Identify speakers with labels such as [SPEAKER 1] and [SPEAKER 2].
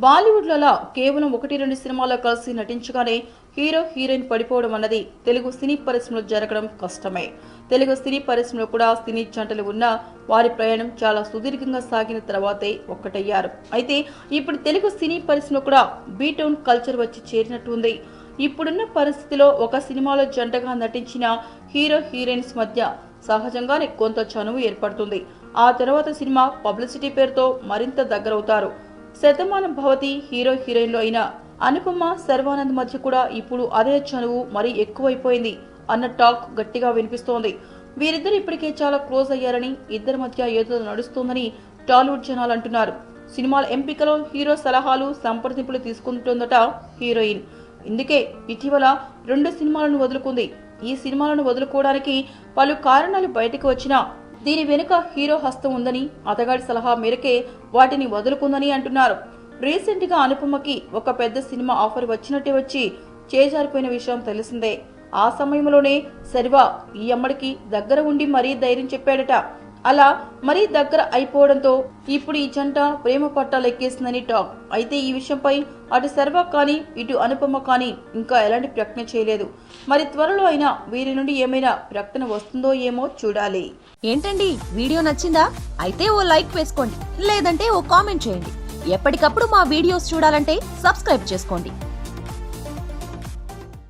[SPEAKER 1] బాలీవుడ్లో కేవలం 1-2 సినిమాల్లో కలిసి నటించగానే హీరో హీరోయిన్ పడిపోవడం అన్నది తెలుగు సినీ పరిశ్రమలో జరగడం కష్టమే. తెలుగు సినీ పరిశ్రమలో కూడా సినీ జంటలు ఉన్న వారి ప్రయాణం చాలా సుదీర్ఘంగా సాగిన తర్వాతే ఒక్కటయ్యారు. అయితే ఇప్పుడు తెలుగు సినీ పరిశ్రమలో కూడా బీటౌన్ కల్చర్ వచ్చి చేరినట్టు ఉంది. ఇప్పుడున్న పరిస్థితిలో ఒక సినిమాలో జంటగా నటించిన హీరో హీరోయిన్స్ మధ్య సహజంగానే కొంత చనువు ఏర్పడుతుంది. ఆ తర్వాత సినిమా పబ్లిసిటీ పేరుతో మరింత దగ్గరవుతారు. శతమానం భవతి హీరో హీరోయిన్లు అయిన అనుపమ శర్వానంద్ మధ్య కూడా ఇప్పుడు అదే చనువు మరీ ఎక్కువైపోయింది అన్న టాక్ గట్టిగా వినిపిస్తోంది. వీరిద్దరు ఇప్పటికే చాలా క్లోజ్ అయ్యారని, ఇద్దరి మధ్య ఏదో నడుస్తోందని టాలీవుడ్ జనాలు అంటున్నారు. సినిమాల ఎంపికలో హీరో సలహాలు సంప్రదింపులు తీసుకుంటుందట హీరోయిన్. ఇందుకే ఇటీవల 2 సినిమాలను వదులుకుంది. ఈ సినిమాలను వదులుకోవడానికి పలు కారణాలు బయటకు వచ్చినా దీని వెనుక హీరో హస్తం ఉందని, అతగాడి సలహా మేరకే వాటిని వదులుకుందని అంటున్నారు. రీసెంట్ గా అనుపమకి ఒక పెద్ద సినిమా ఆఫర్ వచ్చినట్టే వచ్చి చేజారిపోయిన విషయం తెలిసిందే. ఆ సమయంలోనే శర్వా ఈ అమ్మడికి దగ్గర ఉండి మరీ ధైర్యం చెప్పాడట. అలా మరీ దగ్గర అయిపోవడంతో ఇప్పుడు ఈ జంట ప్రేమ పట్టాలెక్కేసిందని టాక్. అయితే ఈ విషయంపై అటు శర్వా కానీ ఇటు అనుపమ కానీ ఇంకా ఎలాంటి ప్రకటన చేయలేదు. మరి త్వరలో అయినా వీరి నుండి ఏమైనా ప్రకటన వస్తుందో ఏమో చూడాలి.
[SPEAKER 2] ఏంటండి, వీడియో నచ్చిందా? అయితే ఓ లైక్ వేసుకోండి, లేదంటే ఓ కామెంట్ చేయండి. ఎప్పటికప్పుడు మా వీడియోస్ చూడాలంటే సబ్స్క్రైబ్ చేసుకోండి.